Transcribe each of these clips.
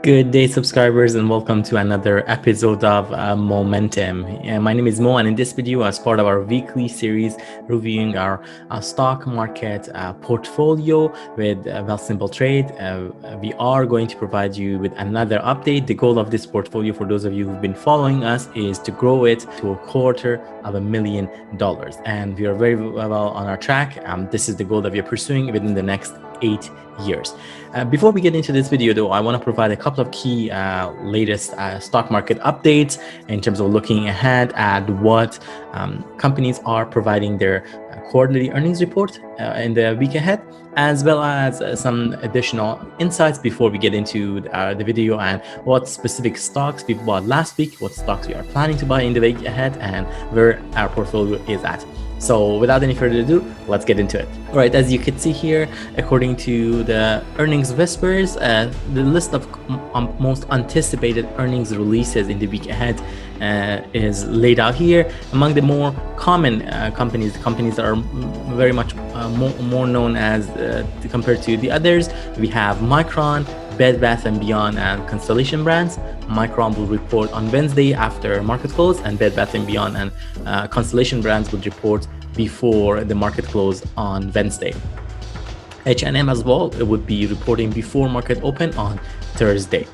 Good day, subscribers, and welcome to another episode of Momentum. My name is Mo, and in this video, as part of our weekly series reviewing our stock market portfolio with Wealthsimple Trade, we are going to provide you with another update. The goal of this portfolio, for those of you who've been following us, is to grow it to $250,000, and we are very well on our track. This is the goal that we are pursuing within the next 8 years. Before we get into this video, though, I want to provide a couple of key latest stock market updates in terms of looking ahead at what companies are providing their quarterly earnings report in the week ahead, as well as some additional insights before we get into the video, and what specific stocks we bought last week, what stocks we are planning to buy in the week ahead, and where our portfolio is at. So without any further ado, let's get into it. All right, as you can see here, according to the earnings whispers, the list of most anticipated earnings releases in the week ahead is laid out here. Among the more common companies that are very much more known as compared to the others, we have Micron, Bed Bath & Beyond, and Constellation Brands. Micron will report on Wednesday after market close, and Bed Bath & Beyond and Constellation Brands would report before the market close on Wednesday. H&M as well, it would be reporting before market open on Thursday.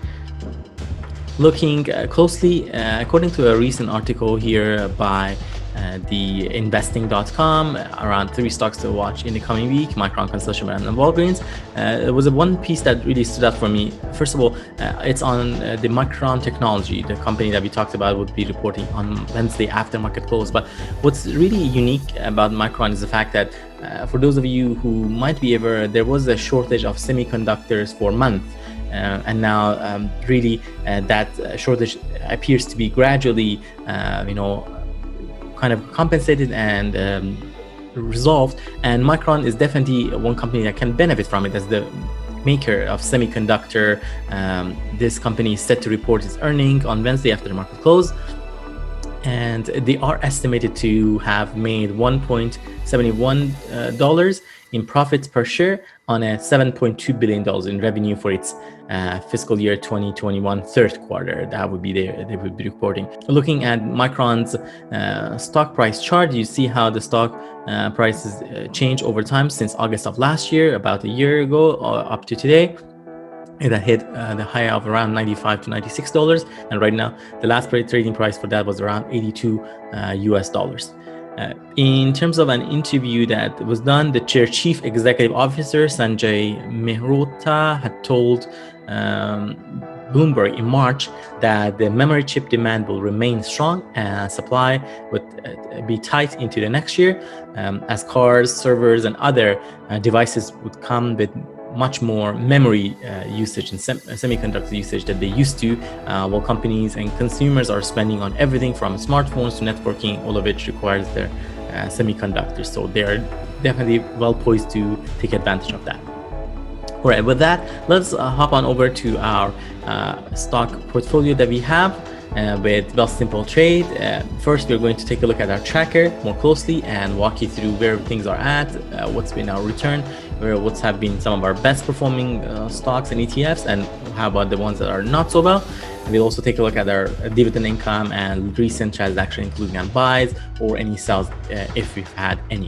Looking closely, according to a recent article here by the investing.com, around 3 stocks to watch in the coming week: Micron, Constellation Brands, and Walgreens. It was one piece that really stood out for me. First of all, it's on the Micron technology. The company that we talked about would be reporting on Wednesday after market close. But what's really unique about Micron is the fact that for those of you who might be aware, there was a shortage of semiconductors for months. And now really that shortage appears to be gradually kind of compensated and resolved, and Micron is definitely one company that can benefit from it as the maker of semiconductor. This company is set to report its earnings on Wednesday after the market close, and they are estimated to have made $1.71 in profits per share on a $7.2 billion in revenue for its fiscal year 2021 third quarter. That would be they would be reporting. Looking at Micron's stock price chart, you see how the stock prices change over time since August of last year, about a year ago, up to today. It hit the high of around $95 to $96, and right now the last trading price for that was around $82 US. In terms of an interview that was done, the chief executive officer Sanjay Mehrotra had told Bloomberg in March that the memory chip demand will remain strong and supply would be tight into the next year, as cars, servers, and other devices would come with much more memory usage and semiconductor usage that they used to, while companies and consumers are spending on everything from smartphones to networking, all of which requires their semiconductors. So they are definitely well poised to take advantage of that. All right, with that, let's hop on over to our stock portfolio that we have with Wealthsimple Trade. First, we're going to take a look at our tracker more closely and walk you through where things are at, what's been our return, what's have been some of our best performing stocks and ETFs, and how about the ones that are not so well. We'll also take a look at our dividend income and recent transactions, including on buys or any sells if we've had any.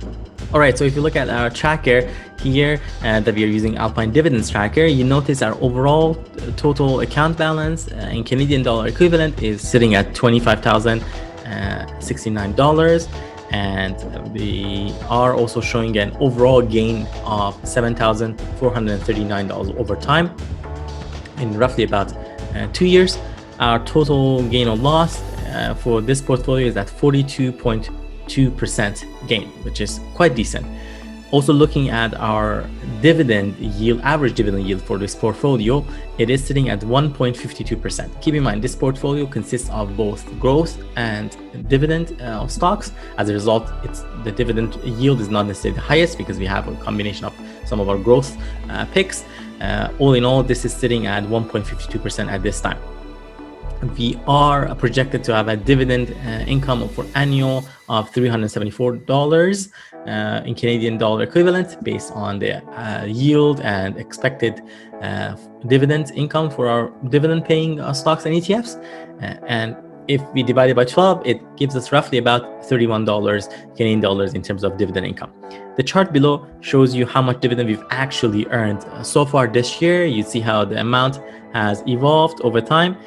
All right, so if you look at our tracker here that we are using Alpine Dividends Tracker, you notice our overall total account balance in Canadian dollar equivalent is sitting at $25,069, and we are also showing an overall gain of $7,439 over time in roughly about 2 years. Our total gain or loss for this portfolio is at 42.2% gain, which is quite decent. Also looking at our dividend yield, average dividend yield for this portfolio, it is sitting at 1.52%. Keep in mind, this portfolio consists of both growth and dividend stocks. As a result, the dividend yield is not necessarily the highest because we have a combination of some of our growth picks. All in all, this is sitting at 1.52% at this time. We are projected to have a dividend income for annual of $374 in Canadian dollar equivalent, based on the yield and expected dividend income for our dividend paying stocks and ETFs. And if we divide it by 12, it gives us roughly about $31 Canadian dollars in terms of dividend income. The chart below shows you how much dividend we've actually earned so far this year. You see how the amount has evolved over time.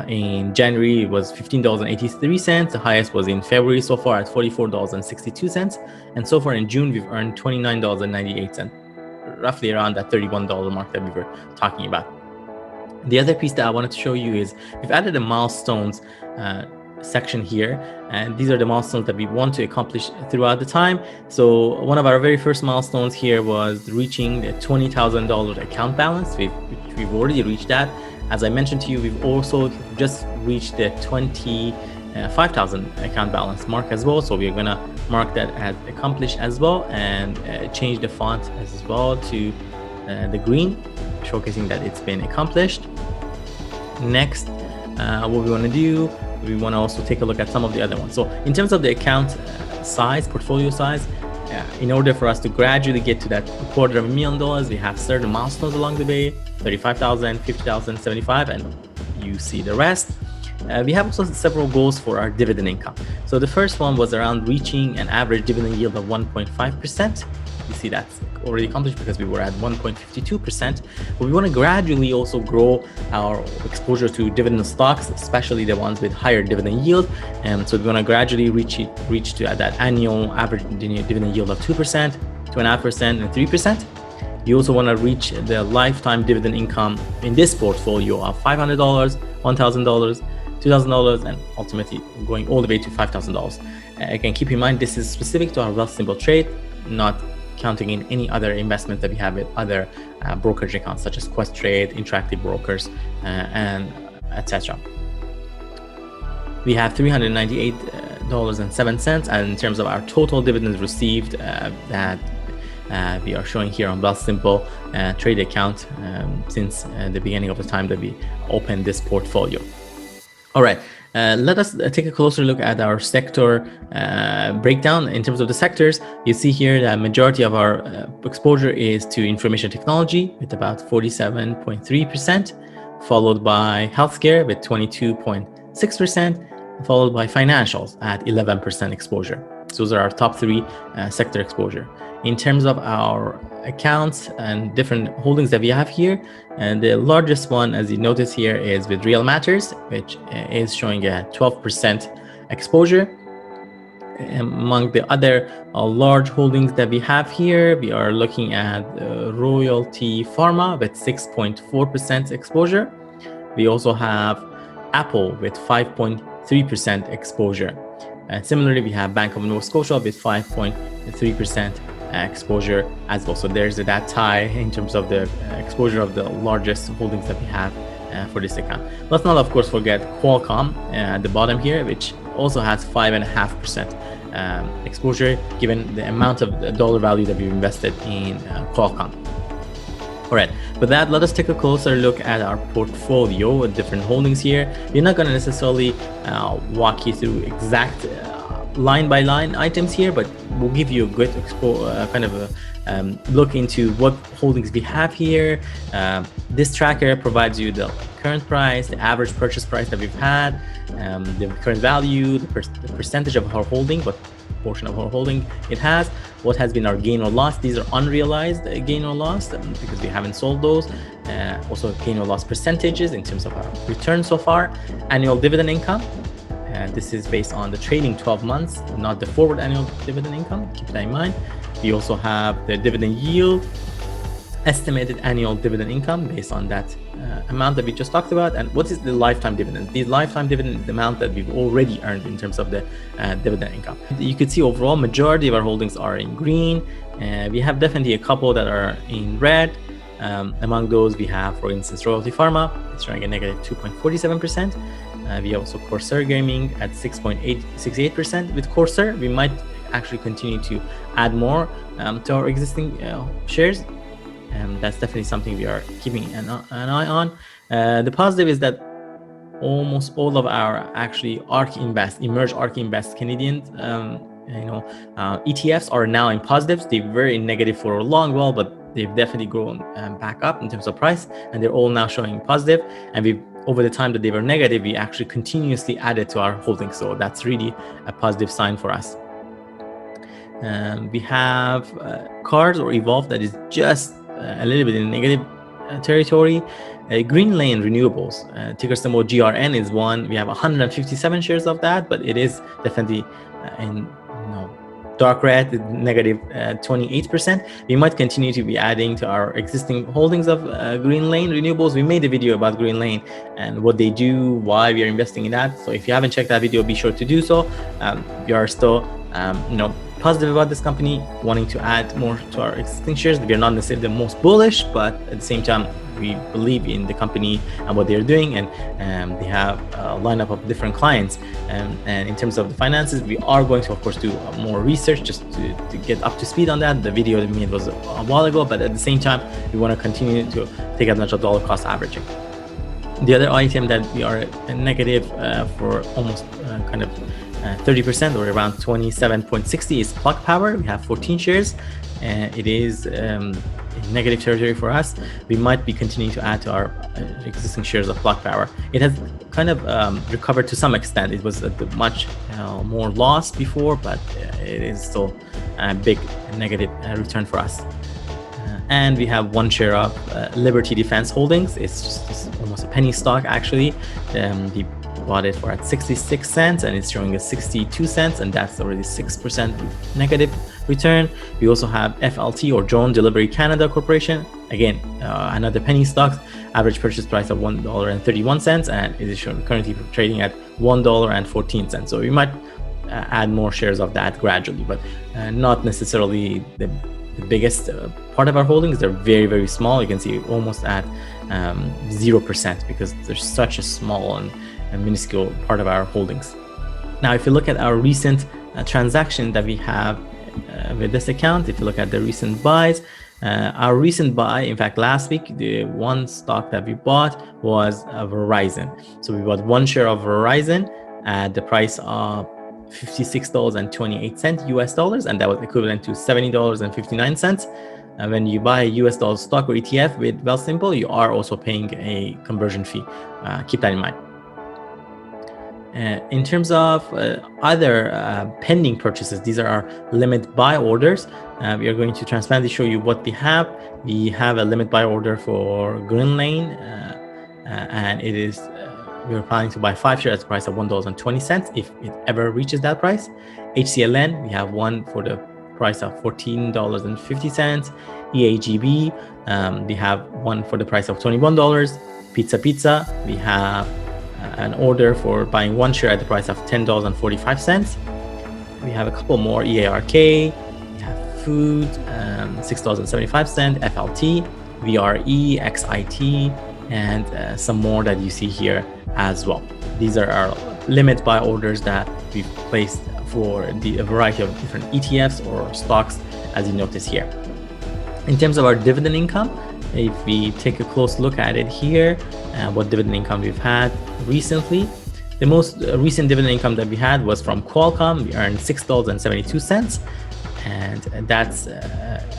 In January, it was $15.83. The highest was in February so far at $44.62. And so far in June, we've earned $29.98, roughly around that $31 mark that we were talking about. The other piece that I wanted to show you is we've added a milestones section here, and these are the milestones that we want to accomplish throughout the time. So one of our very first milestones here was reaching the $20,000 account balance. We've already reached that. As I mentioned to you, we've also just reached the 25,000 account balance mark as well. So we're gonna mark that as accomplished as well, and change the font as well to the green, showcasing that it's been accomplished. Next, what we want to do, we want to also take a look at some of the other ones. So in terms of the account size, portfolio size, in order for us to gradually get to that $250,000, we have certain milestones along the way: 35,000, 50,000, 75, and you see the rest. We have also several goals for our dividend income. So the first one was around reaching an average dividend yield of 1.5%. You see that's already accomplished because we were at 1.52%. But we want to gradually also grow our exposure to dividend stocks, especially the ones with higher dividend yield. And so we want to gradually reach to that annual average dividend yield of 2%, 2.5%, and 3%. You also want to reach the lifetime dividend income in this portfolio of $500, $1,000, $2,000, and ultimately going all the way to $5,000. Again, keep in mind, this is specific to our Wealthsimple Trade, not counting in any other investments that we have with other brokerage accounts such as Questrade, Interactive Brokers, and etc. We have $398.07, and in terms of our total dividends received that we are showing here on Wealthsimple Trade account since the beginning of the time that we opened this portfolio. All right. Let us take a closer look at our sector breakdown. In terms of the sectors, you see here that majority of our exposure is to information technology with about 47.3%, followed by healthcare with 22.6%, followed by financials at 11% exposure. So those are our top three sector exposure. In terms of our accounts and different holdings that we have here, and the largest one, as you notice here, is with Real Matters, which is showing a 12% exposure. Among the other large holdings that we have here, we are looking at Royalty Pharma with 6.4% exposure. We also have Apple with 5.3% exposure. And similarly, we have Bank of Nova Scotia with 5.3% exposure as well. So there's that tie in terms of the exposure of the largest holdings that we have for this account. Let's not, of course, forget Qualcomm at the bottom here, which also has 5.5% exposure, given the amount of the dollar value that we've invested in Qualcomm. All right, with that, let us take a closer look at our portfolio with different holdings here. We're not going to necessarily walk you through exact line by line items here, but we'll give you a good kind of a look into what holdings we have here. This tracker provides you the current price, the average purchase price that we've had, the current value, the percentage of our holding, what portion of our holding it has, what has been our gain or loss. These are unrealized gain or loss because we haven't sold those. Also gain or loss percentages in terms of our return so far, annual dividend income. This is based on the trailing 12 months, not the forward annual dividend income. Keep that in mind. We also have the dividend yield, estimated annual dividend income based on that amount that we just talked about. And what is the lifetime dividend? The lifetime dividend is the amount that we've already earned in terms of the dividend income. You could see overall majority of our holdings are in green. We have definitely a couple that are in red. Among those, we have, for instance, Royalty Pharma. It's showing a negative 2.47%. We have also Corsair Gaming at 6.68%. With Corsair, we might actually continue to add more to our existing shares. And that's definitely something we are keeping an eye on. The positive is that almost all of our actually ARK Invest, emerged ARK Invest Canadian ETFs are now in positives. They were in negative for a long while, but they've definitely grown back up in terms of price, and they're all now showing positive. And we've, over the time that they were negative, we actually continuously added to our holdings. So that's really a positive sign for us. We have cards or Evolve that is just a little bit in negative territory. Green Lane Renewables, ticker symbol GRN, is one. We have 157 shares of that, but it is definitely in dark red, negative 28%. We might continue to be adding to our existing holdings of Green Lane Renewables. We made a video about Green Lane and what they do, why we are investing in that. So if you haven't checked that video, be sure to do so. We are still positive about this company, wanting to add more to our existing shares. We are not necessarily the most bullish, but at the same time, we believe in the company and what they're doing, and they have a lineup of different clients. And in terms of the finances, we are going to, of course, do more research just to get up to speed on that. The video that we made was a while ago, but at the same time, we want to continue to take advantage of dollar cost averaging. The other item that we are negative for almost 30% or around 27.60 is Plug Power. We have 14 shares, and it is in negative territory for us. We might be continuing to add to our existing shares of Plug Power. It has kind of recovered to some extent. It was much more loss before, but it is still a big negative return for us. And we have one share of Liberty Defense Holdings. It's almost a penny stock, actually. We bought it for at 66 cents, and it's showing us 62 cents, and that's already 6% negative return. We also have FLT, or Drone Delivery Canada Corporation. Again, another penny stock. Average purchase price of $1.31, and it is currently trading at $1.14. So we might add more shares of that gradually, but not necessarily the biggest part of our holdings. They're very, very small. You can see almost at 0% because they're such a small and minuscule part of our holdings. Now, if you look at our recent transaction that we have with this account, if you look at the recent buys, our recent buy, in fact, last week, the one stock that we bought was Verizon. So we bought one share of Verizon at the price of $56.28 US dollars, and that was equivalent to $70.59. When you buy a US dollar stock or ETF with Wealthsimple, you are also paying a conversion fee. Keep that in mind. In terms of other pending purchases, these are our limit buy orders. We are going to transparently show you what we have. We have a limit buy order for Green Lane, and it is we're planning to buy 5 shares at the price of $1.20 if it ever reaches that price. HCLN, we have one for the price of $14.50. EAGB, we have one for the price of $21. Pizza, we have an order for buying one share at the price of $10.45. We have a couple more. EARK, we have Food, $6.75. FLT, VRE, XIT, and some more that you see here as well. These are our limit buy orders that we've placed for a variety of different ETFs or stocks, as you notice here. In terms of our dividend income, if we take a close look at it here, what dividend income we've had recently, the most recent dividend income that we had was from Qualcomm. We earned $6.72, and that's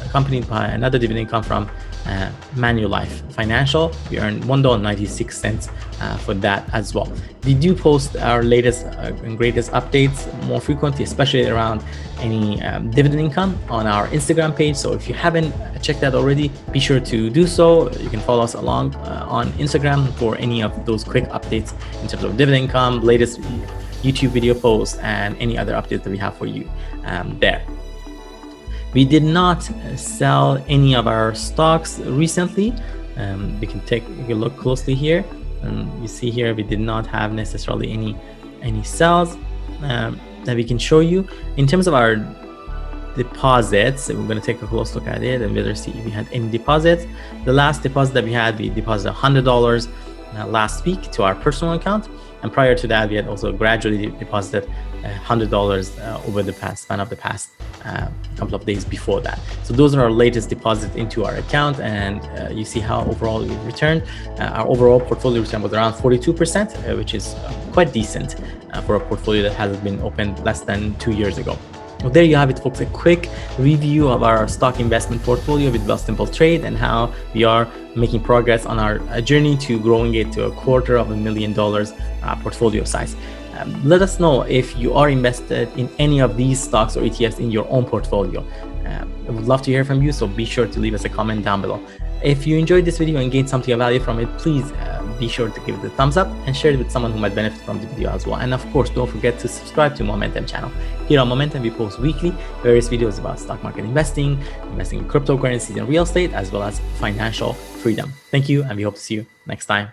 accompanied by another dividend income from Manulife Financial. We earned $1.96 for that as well. We do post our latest and greatest updates more frequently, especially around any dividend income on our Instagram page. So if you haven't checked that already, be sure to do so. You can follow us along on Instagram for any of those quick updates in terms of dividend income, latest YouTube video posts, and any other updates that we have for you there. We did not sell any of our stocks recently. We can take a look closely here. You see here, we did not have necessarily any sales that we can show you. In terms of our deposits, we're going to take a close look at it and whether see if we had any deposits. The last deposit that we deposited $100 last week to our personal account. And prior to that, we had also gradually deposited $100 over the span of the past couple of days before that. So those are our latest deposits into our account, and you see how overall we returned. Our overall portfolio return was around 42%, which is quite decent for a portfolio that has been opened less than 2 years ago. Well, there you have it, folks, a quick review of our stock investment portfolio with Wealthsimple Trade and how we are making progress on our journey to growing it to $250,000 portfolio size. Let us know if you are invested in any of these stocks or ETFs in your own portfolio. I would love to hear from you, so be sure to leave us a comment down below. If you enjoyed this video and gained something of value from it, please be sure to give it a thumbs up and share it with someone who might benefit from the video as well. And of course, don't forget to subscribe to Momentum channel. Here on Momentum, we post weekly various videos about stock market investing in cryptocurrencies and real estate, as well as financial freedom. Thank you, and we hope to see you next time.